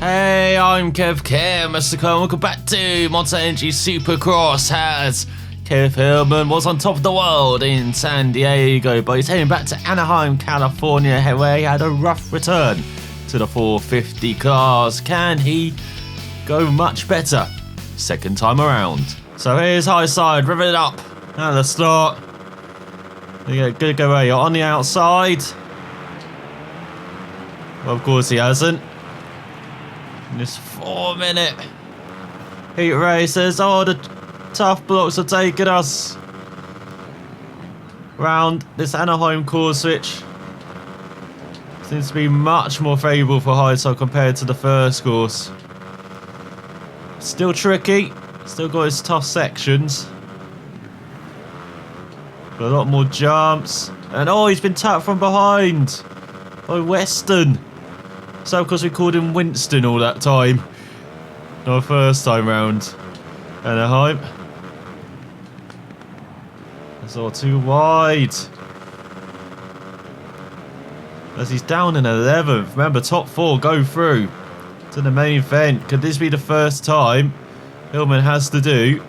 Hey, I'm Kev Mr. Cole. Welcome back to Monster Energy Supercross. As Kev Hillman was on top of the world in San Diego, but he's heading back to Anaheim, California, where he had a rough return to the 450 class. Can he go much better second time around? So here's high side, rivet it up at the start. Good go away. You're on the outside. Well, of course he hasn't. In this 4-minute heat races, the tough blocks are taking us around this Anaheim course, which seems to be much more favourable for high side compared to the first course. Still tricky, still got its tough sections, but a lot more jumps. And he's been tapped from behind by Weston. So of course we called him Winston all that time. No, first time round Anaheim. That's all too wide. As he's down in 11th. Remember, top 4 go through to the main event. Could this be the first time Hillman has to do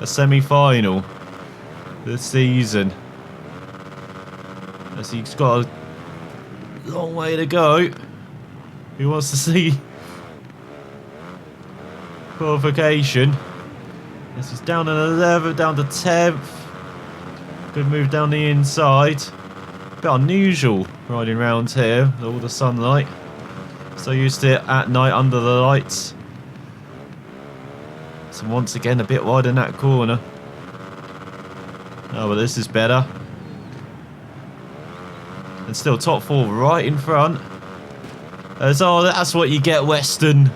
a semi-final this season? As he's got a long way to go. He wants to see qualification. This is down in 11th, down to 10th. Good move down the inside. A bit unusual riding around here with all the sunlight. So used to it at night under the lights. So once again a bit wide in that corner. Oh, but this is better. And still top 4 right in front. That's what you get, Weston.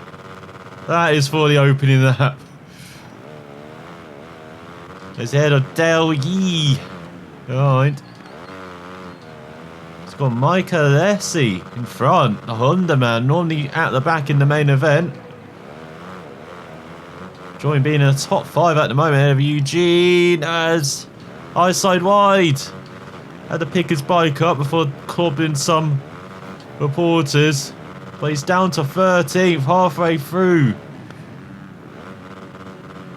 That is for the opening lap. There's ahead of Dale Yee. Right. It's got Mike Alessi in front. The Honda man, normally at the back in the main event. Join being in the top 5 at the moment ahead of Eugene as eyesight wide. Had to pick his bike up before clobbing some reporters. But he's down to 13th, halfway through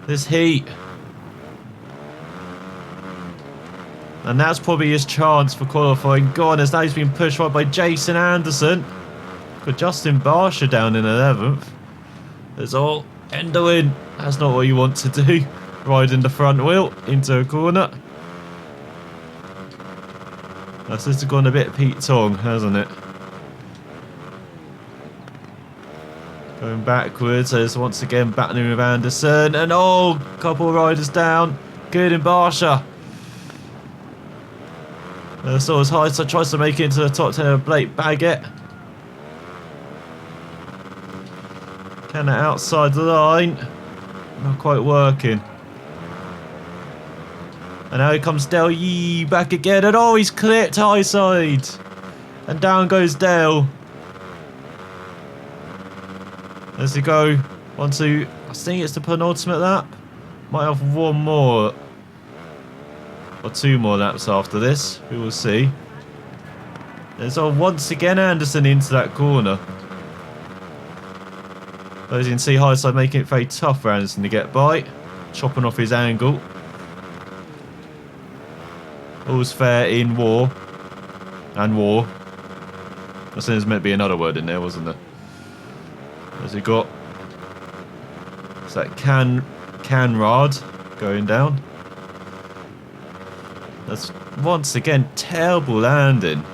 this heat. And that's probably his chance for qualifying gone, as now he's been pushed right by Jason Anderson. Got Justin Barsha down in 11th. It's all Endoin. That's not what you want to do. Riding the front wheel into a corner. That's just gone a bit Pete Tong, hasn't it? Going backwards, as once again battling with Anderson. And couple of riders down. Good in Barsha. So as high, so tries to make it into the top 10 of Blake Baggett. Can it outside the line? Not quite working. And now here comes Dale Yee back again. And he's clipped high side. And down goes Dale. As he go on to, I think it's the penultimate lap. Might have one more or 2 more laps after this. We will see. There's once again Anderson into that corner. As you can see, high side making it very tough for Anderson to get by. Chopping off his angle. All's fair in war. And war. I think there's meant to be another word in there, wasn't there? As we got, it's that Canrad going down. That's once again terrible landing.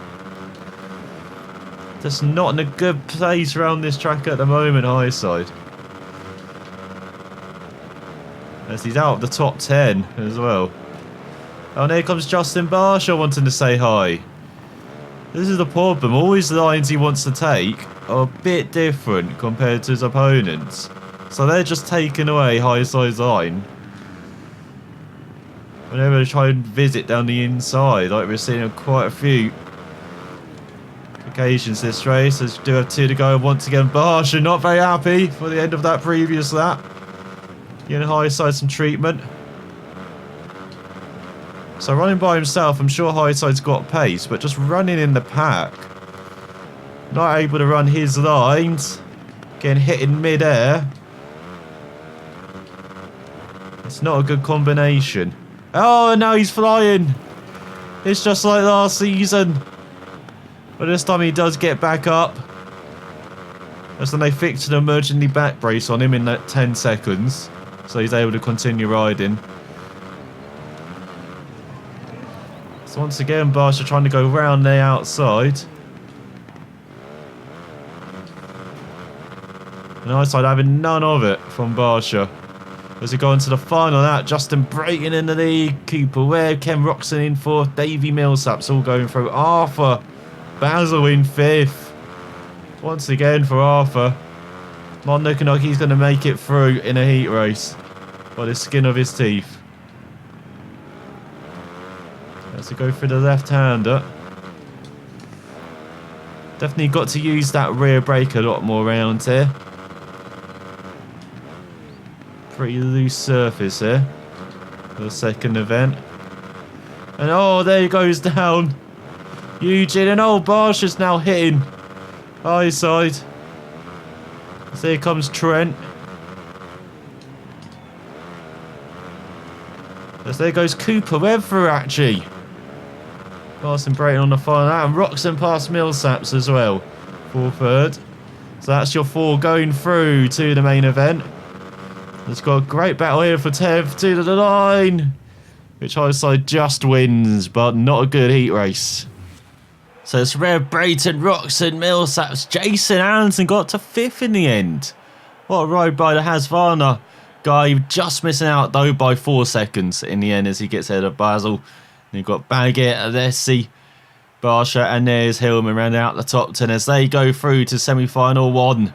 Just not in a good place around this track at the moment, high side. As he's out of the top 10 as well. Oh, and here comes Justin Barsha wanting to say hi. This is the problem. Always the lines he wants to take are a bit different compared to his opponents. So they're just taking away high side's line whenever they try and visit down the inside, like we're seeing on quite a few occasions this race. As we do have 2 to go, once again Barsha not very happy for the end of that previous lap. Giving high side some treatment. So running by himself, I'm sure high side's got pace, but just running in the pack, not able to run his lines, Getting hit in mid-air. It's not a good combination. Oh, now he's flying. It's just like last season. But this time he does get back up. As then they fixed an emergency back brace on him in that 10 seconds. So he's able to continue riding. So once again, Barsha trying to go round the outside. And outside having none of it from Barsha. As we go into the final out, Justin Brayton in the lead, Cooper Webb, Ken Roxon in fourth, Davey Millsaps all going through. Arthur Basil in fifth. Once again for Arthur. Not looking like he's going to make it through in a heat race. By the skin of his teeth. As we go through the left-hander. Definitely got to use that rear brake a lot more around here. Pretty loose surface here for the second event. And oh, there he goes down. Eugene, and oh, Barsha's now hitting high side. So here comes Trent. As there goes Cooper Webb through actually. Passing Brayton on the final out, and Roxon past Millsaps as well for third. So that's your four going through to the main event. It's got a great battle here for Tev to the line, which Highside just wins, but not a good heat race. So it's Rev, Brayton, Roxon, Millsaps, Jason Allenson got to fifth in the end. What a ride by the Hasvana guy, just missing out though by 4 seconds in the end as he gets ahead of Basil. And you've got Baggett, Alessi, Barsha, and there's Hillman rounding out the top 10 as they go through to semi-final 1.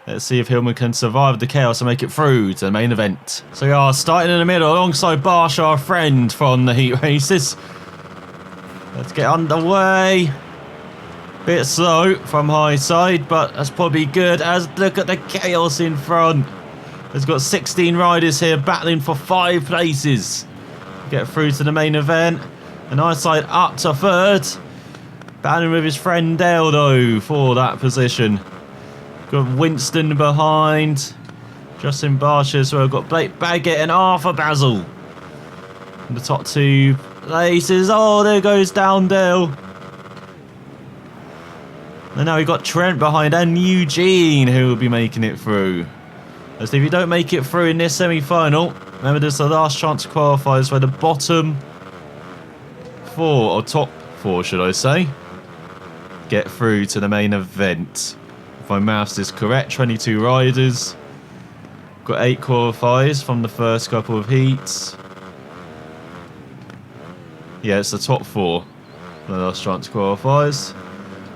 Let's see if Hillman can survive the chaos and make it through to the main event. So we are starting in the middle alongside Barsha, our friend from the heat races. Let's get underway. Bit slow from high side, but that's probably good as look at the chaos in front. There's got 16 riders here battling for 5 places. Get through to the main event. And high side up to third. Battling with his friend Dale though for that position. Got Winston behind. Justin Barsha as well. Got Blake Baggett and Arthur Basil. In the top 2 places. Oh, there goes down Dale. And now we've got Trent behind and Eugene who will be making it through. As if you don't make it through in this semi-final, remember there's the last chance to qualify where the bottom 4, or top 4 should I say, get through to the main event. If my maths is correct, 22 riders. Got 8 qualifiers from the first couple of heats. Yeah, it's the top 4. The last chance qualifiers.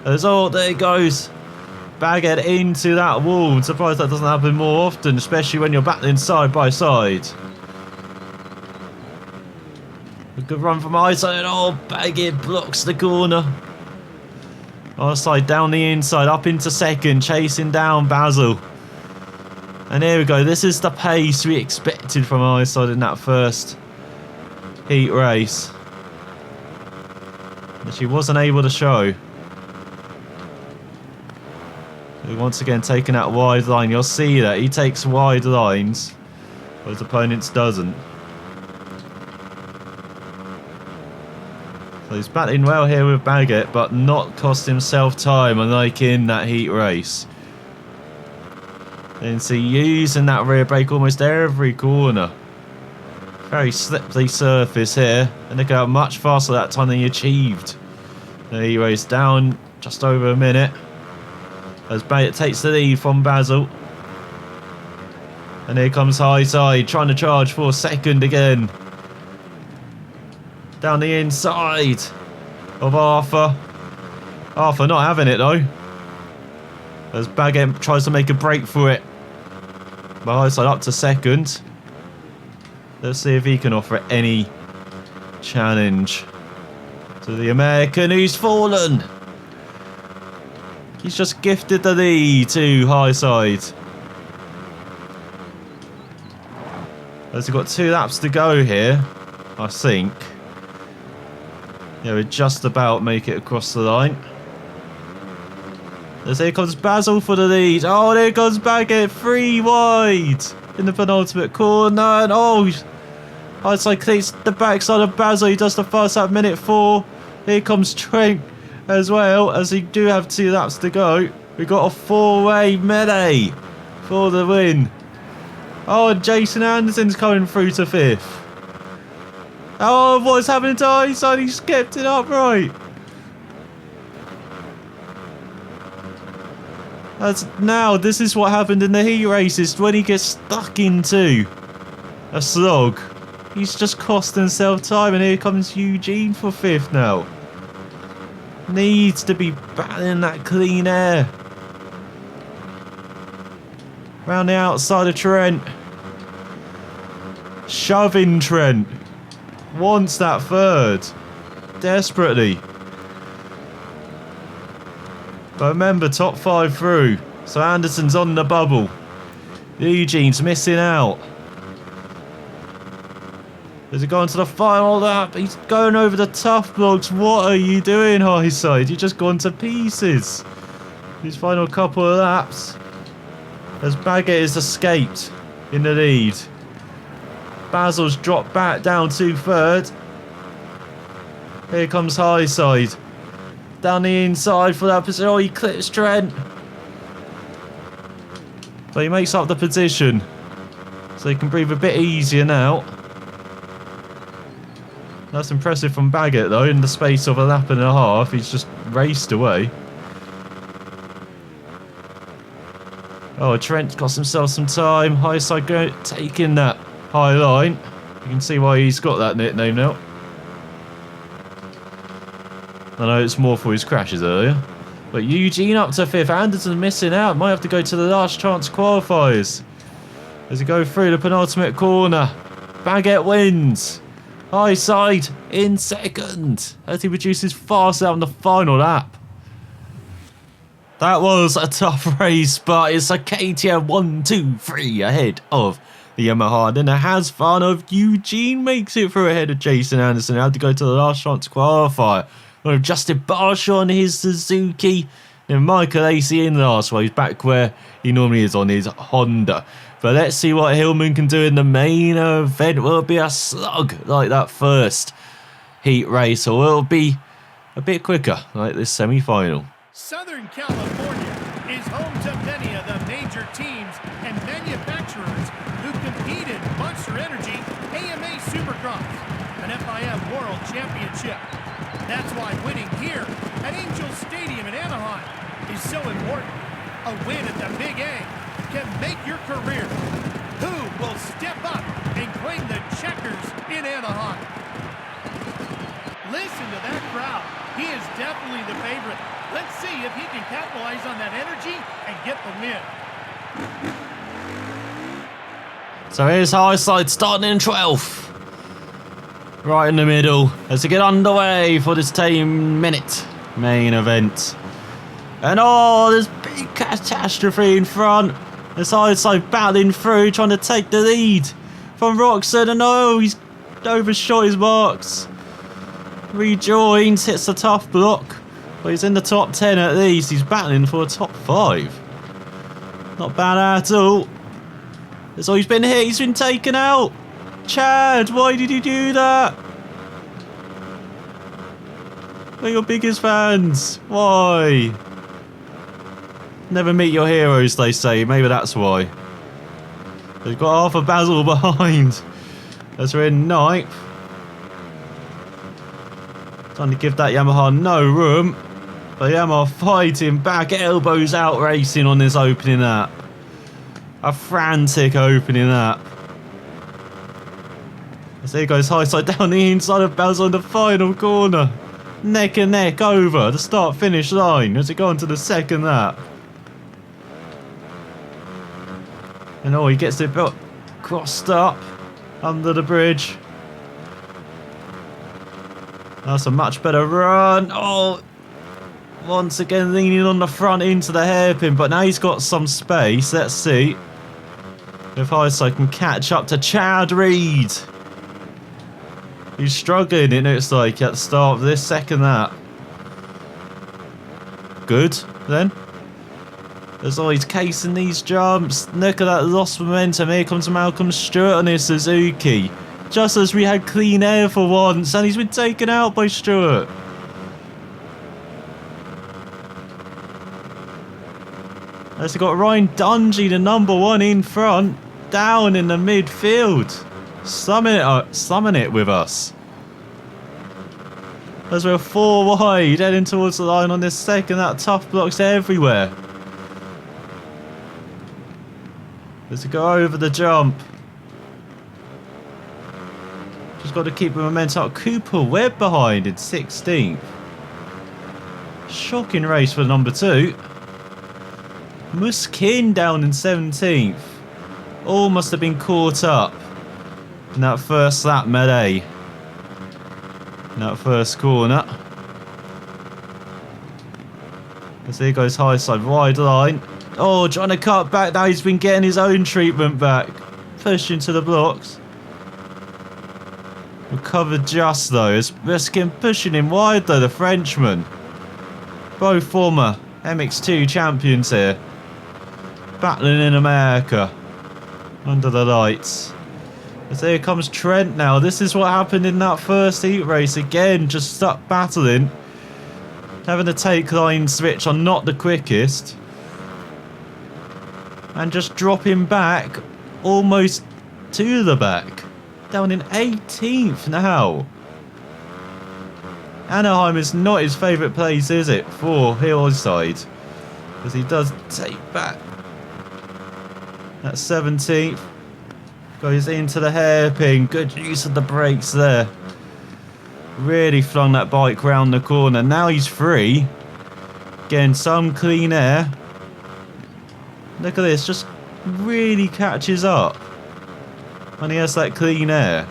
As oh, there it goes. Baggett into that wall. I'm surprised that doesn't happen more often, especially when you're battling side by side. A good run from Isaac. Oh, Baggett blocks the corner. Outside down the inside, up into second, chasing down Basil. And here we go. This is the pace we expected from Isaac in that first heat race, that she wasn't able to show. Once again taking that wide line. You'll see that he takes wide lines, but his opponents doesn't. So he's battling well here with Baggett, but not cost himself time, unlike in that heat race. You can see using that rear brake almost every corner. Very slippery surface here, and look how much faster that time than he achieved. The heat race down just over a minute. As Baggett takes the lead from Basil. And here comes high side, trying to charge for second again. Down the inside of Arthur. Arthur not having it though. As Baggett tries to make a break for it. But high side up to second. Let's see if he can offer any challenge to the American who's fallen. He's just gifted the lead to high side. As we've got 2 laps to go here, I think. Yeah, we just about make it across the line. As here comes Basil for the lead. Oh, there comes Baggett, 3 wide in the penultimate corner. And oh, Hindsight cleats the backside of Basil. He does the first at minute 4. Here comes Trent as well, as he do have 2 laps to go. We got a 4-way melee for the win. Oh, and Jason Anderson's coming through to 5th. Oh, what's happening to Hindsight? He's kept it upright. Now, this is what happened in the heat races when he gets stuck into a slog. He's just cost himself time, and here comes Eugene for 5th now. Needs to be battling that clean air. Round the outside of Trent. Shoving Trent. Wants that 3rd. Desperately. But remember, top 5 through. So Anderson's on the bubble. Eugene's missing out. As he going to the final lap, he's going over the tough blocks. What are you doing, Highside? You've just gone to pieces. His final couple of laps. As Baggett has escaped in the lead. Basil's dropped back down to 3rd. Here comes Highside. Down the inside for that position. Oh, he clips Trent. But he makes up the position. So he can breathe a bit easier now. That's impressive from Baggett though. In the space of a lap and a half, he's just raced away. Oh, Trent cost himself some time. Highside taking that high line. You can see why he's got that nickname now. I know it's more for his crashes earlier. But Eugene up to 5th. Anderson missing out. Might have to go to the last chance qualifiers. As he go through the penultimate corner. Baggett wins. Highside in 2nd. As he reduces fast out on the final lap. That was a tough race, but it's a KTM 1, 2, 3 ahead of the Yamaha. Then the has fun of Eugene makes it through ahead of Jason Anderson. Had to go to the last chance qualifier. With Justin Barsh on his Suzuki. And Michael Acey in last, while he's back where he normally is on his Honda. But let's see what Hillman can do in the main event. Will it be a slug like that first heat race, or will it be a bit quicker like this semi-final? Southern California is home to many of the major teams and manufacturers who compete in Monster Energy AMA Supercross, an FIM World Championship. That's why winning here at Angel Stadium in Anaheim is so important. A win at the Big A can make your career. Who will step up and claim the checkers in Anaheim? Listen to that crowd. He is definitely the favorite. Let's see if he can capitalize on that energy and get the win. So here's Highside starting in 12th. Right in the middle as we get underway for this 10-minute main event. And oh, there's big catastrophe in front. As Highside battling through, trying to take the lead from Roxon. And oh, he's overshot his marks. Rejoins, hits the tough block. But he's in the top 10 at least. He's battling for a top 5. Not bad at all. So he's been hit, he's been taken out. Chad, why did you do that? We're your biggest fans. Why? Never meet your heroes, they say. Maybe that's why. They've got half a Basil behind. As we're in 9th. Trying to give that Yamaha no room. But Yamaha fighting back. Elbows out racing on this opening lap. A frantic opening lap. As there goes Highside down the inside of Basil in the final corner. Neck and neck over the start-finish line as we go on to the 2nd lap. And oh, he gets it crossed up under the bridge. That's a much better run. Oh, once again leaning on the front into the hairpin, but now he's got some space. Let's see if Highside can catch up to Chad Reed. He's struggling, it looks like, at the start of this 2nd lap. Good, then. As always, casing these jumps. Look at that lost momentum. Here comes Malcolm Stewart on his Suzuki. Just as we had clean air for once, and he's been taken out by Stewart. As we got Ryan Dungey, the number 1 in front, down in the midfield. Summon it with us. As we're 4 wide, heading towards the line on this second. That tough blocks everywhere. As we go over the jump. Just got to keep the momentum up. Cooper Webb behind in 16th. Shocking race for number 2. Muskin down in 17th. All must have been caught up in that first lap melee. In that first corner. As there goes high side, wide line. Oh, trying to cut back. Now he's been getting his own treatment back. Pushing to the blocks. Recovered just though. As Muskin pushing him wide though, the Frenchman. Both former MX2 champions here. Battling in America. Under the lights. As there comes Trent now. This is what happened in that first heat race. Again, just stuck battling. Having a take line switch on not the quickest. And just dropping back almost to the back. Down in 18th now. Anaheim is not his favourite place, is it? For Hillside. Because he does take back. That 17th. Goes into the hairpin. Good use of the brakes there. Really flung that bike round the corner. Now he's free. Getting some clean air. Look at this. Just really catches up. When he has that clean air.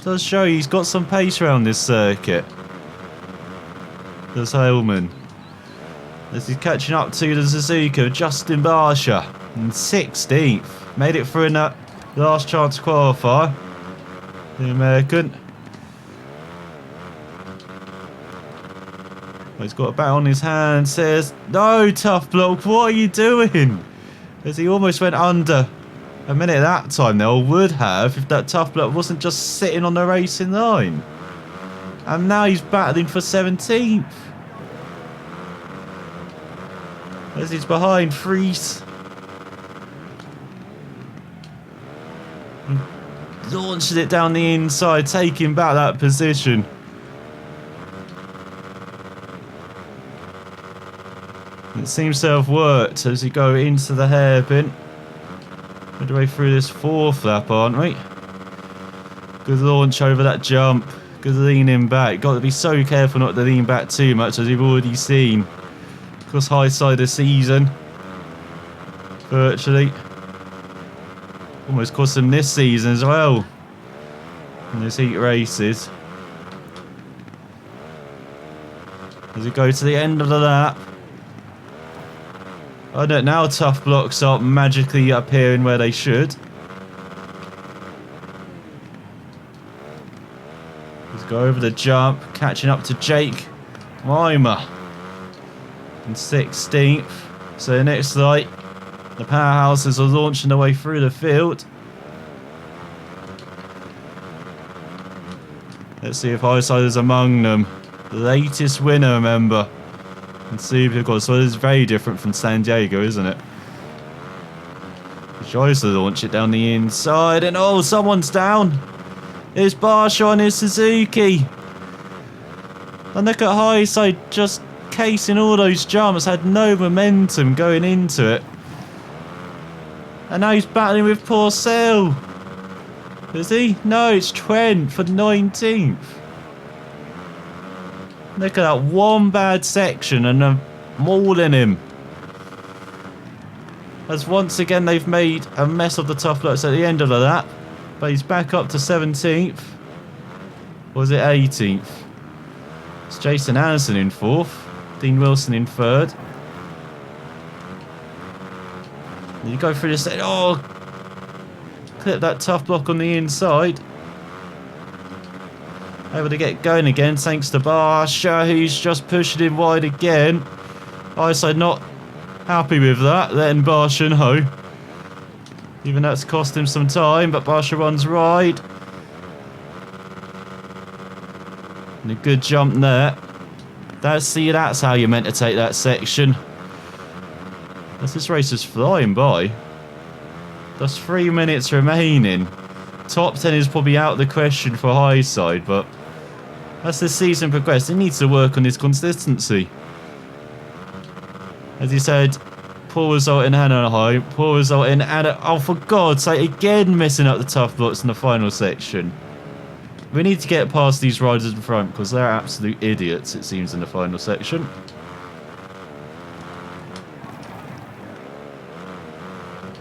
Does show he's got some pace around this circuit. Does Hillman. As he's catching up to the Suzuki of Justin Barsha. In 16th. Made it through in that last chance qualifier. The American. Well, he's got a bat on his hand. Says, no, tough bloke, what are you doing? As he almost went under a minute that time there, or would have if that tough bloke wasn't just sitting on the racing line. And now he's battling for 17th. As he's behind Fries. Launches it down the inside, taking back that position. It seems to have worked as you go into the hairpin. Midway through this 4th lap, aren't we? Good launch over that jump. Good leaning back. Got to be so careful not to lean back too much, as you've already seen. Of course, high side of season. Virtually. Almost cost them this season as well. In those heat races. As we go to the end of the lap. I don't know, now tough blocks are magically appearing where they should. Let's go over the jump. Catching up to Jake Weimer. In 16th. So next light. The powerhouses are launching their way through the field. Let's see if Highsider's among them. The latest winner, remember. And Supercross. So it's very different from San Diego, isn't it? He tries to launch it down the inside. And oh, someone's down. It's Barsha on his Suzuki. And look at Highside just casing all those jumps. Had no momentum going into it. And now he's battling with Porcel. Is he? No, it's Trent for 19th. Look at that one bad section and they're mauling him. As once again they've made a mess of the tough blocks at the end of the lap. But he's back up to 17th. Or was it 18th? It's Jason Anderson in 4th. Dean Wilson in 3rd. You go through this. Oh, clip that tough block on the inside. Able to get going again thanks to Barsha, who's just pushing him wide again. Eyesight not happy with that, letting Barsha know. Even though it's cost him some time, but Barsha runs right. And a good jump there. That's how you're meant to take that section. As this race is flying by. There's 3 minutes remaining. Top 10 is probably out of the question for high side, but as the season progresses, he needs to work on his consistency. As he said, poor result in Anaheim, poor result in oh, for God's sake, again messing up the tough blocks in the final section. We need to get past these riders in front because they're absolute idiots, it seems, in the final section.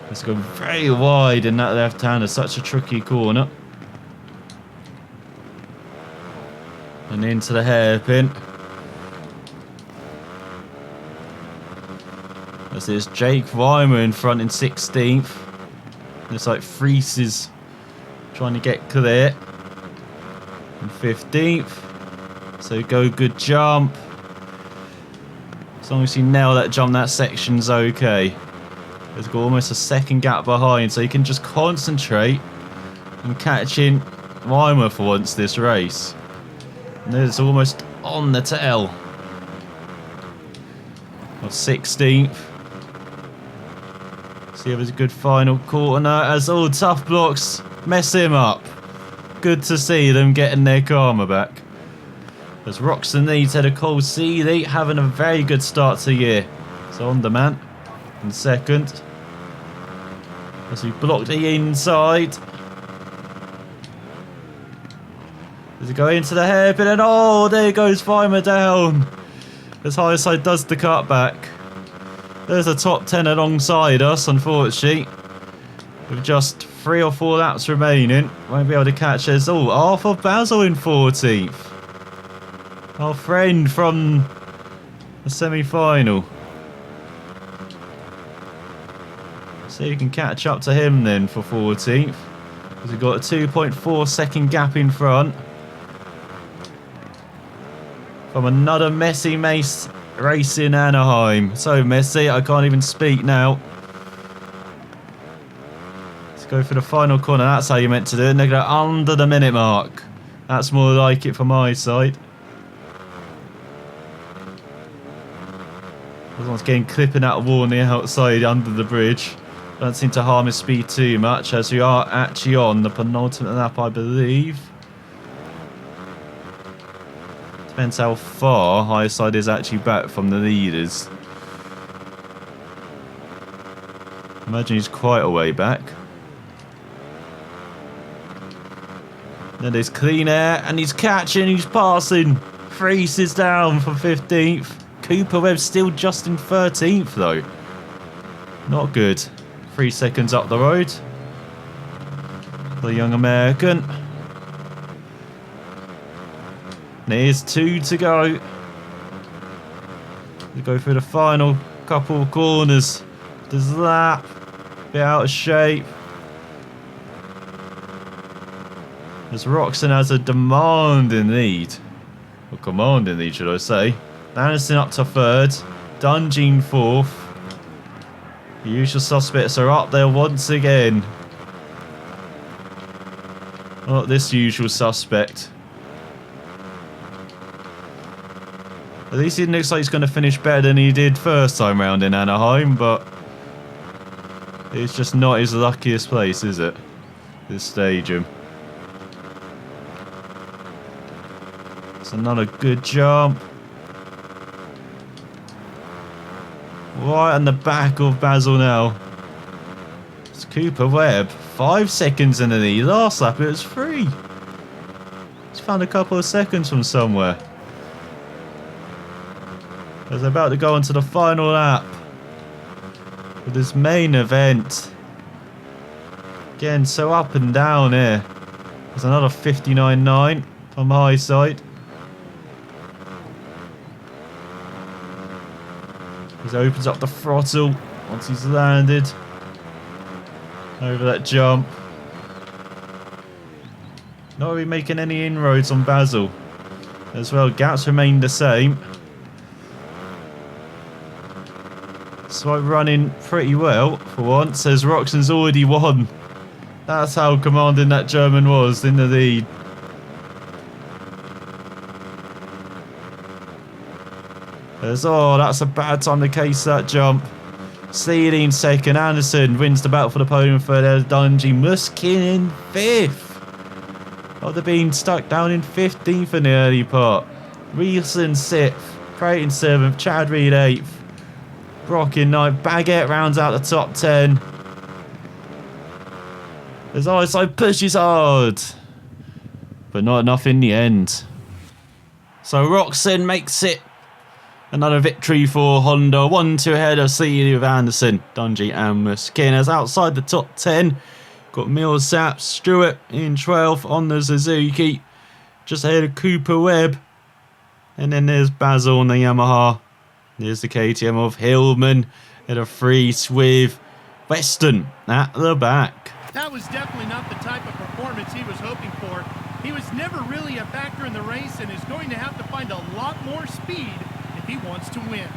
Let's go very wide in that left hand. It's such a tricky corner. And into the hairpin. As there's Jake Weimer in front in 16th. Looks like Fries is trying to get clear. In 15th. So go good jump. As long as you nail that jump, that section's okay. There's got almost a second gap behind, so you can just concentrate on catching Weimer for once this race. And it's almost on the tail of 16th. See if it's a good final corner as all tough blocks mess him up. Good to see them getting their karma back. As Roxon needs head of Cole Seeley having a very good start to the year. So on demand in second. As we blocked the inside. Does it go into the hairpin? And oh, there goes Weimer down. As high side does the cutback. There's a top 10 alongside us, unfortunately. With just 3 or 4 laps remaining. Won't be able to catch us. Oh, Arthur Basil in 14th. Our friend from the semi-final. So you can catch up to him then for 14th. Because we've got a 2.4 second gap in front. From another messy race in Anaheim. So messy, I can't even speak now. Let's go for the final corner. That's how you meant to do it. And they're going under the minute mark. That's more like it from my side. Everyone's getting clipping out of wall on the outside under the bridge. Don't seem to harm his speed too much, as we are actually on the penultimate lap, I believe. Depends how far high side is actually back from the leaders. Imagine he's quite a way back. Then there's clean air, and he's catching, he's passing. Fries is down for 15th. Cooper Webb still just in 13th though. Not good. 3 seconds up the road. The young American. There's 2 to go. We go through the final couple of corners. There's that. Bit out of shape. As Roxon has a demanding lead. Or commanding lead, should I say. Anderson up to 3rd. Dungeon 4th. The usual suspects are up there once again. Not this usual suspect. At least it looks like he's going to finish better than he did first time round in Anaheim, but it's just not his luckiest place, is it? This stadium. It's another good jump. Right on the back of Basil now. It's Cooper Webb. 5 seconds in the lead. Last lap it was 3. He's found a couple of seconds from somewhere. As they're about to go onto the final lap for this main event. Again, so up and down here. There's another 59.9 from high side. He opens up the throttle once he's landed over that jump. Not really making any inroads on Basil as well. Gaps remain the same. Looks like running pretty well for once, as Roxon's already won. That's how commanding that German was in the lead. That's a bad time to case that jump. Sealing second, Anderson wins the battle for the podium third, Dungey Muskin in 5th. After being stuck down in 15th in the early part. Reelson 6th, Creighton 7th, Chad Reed 8th. Brock in 9th, Baguette rounds out the top 10. As Iside pushes hard, but not enough in the end. So Roxon makes it another victory for Honda. 1-2 ahead of Seeley with Anderson, Dungey and Muskin. As outside the top 10, got Millsap, Stewart in 12th on the Suzuki, just ahead of Cooper Webb. And then there's Basil on the Yamaha. There's the KTM of Hillman at a 3 with Weston at the back. That was definitely not the type of performance he was hoping for. He was never really a factor in the race and is going to have to find a lot more speed if he wants to win.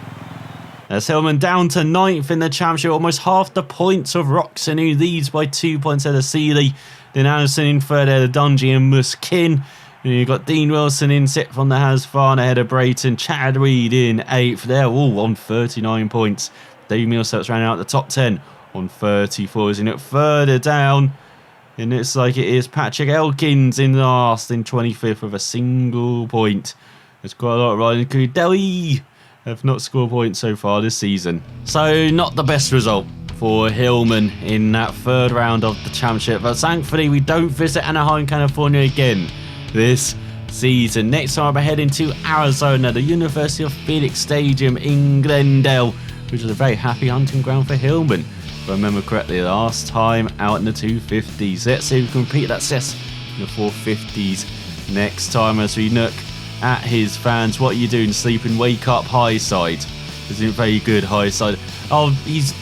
As Hillman down to 9th in the championship, almost half the points of Roxon, who leads by 2 points ahead of Seeley. Then Anderson in 3rd ahead of Dungey and Muskin. And you've got Dean Wilson in 6th on the Hasfarn ahead of Brayton. Chad Reed in 8th. They're all on 39 points. Dave Millsap's rounding out the top 10 on 34. As you look further down, and it's like it is Patrick Elkins in last in 25th with a single point. There's quite a lot of riding. Delhi have not scored points so far this season. So not the best result for Hillman in that 3rd round of the championship. But thankfully we don't visit Anaheim, California again this season. Next time we're heading to Arizona, the University of Phoenix Stadium in Glendale, which is a very happy hunting ground for Hillman. If I remember correctly, last time out in the 250s. Let's see if we can repeat that success in the 450s next time as we look at his fans. What are you doing? Sleeping? Wake up, high side. Isn't very good, high side. Oh,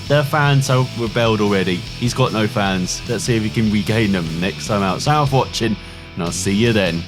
their fans have rebelled already. He's got no fans. Let's see if we can regain them next time out. So I'm watching, and I'll see you then.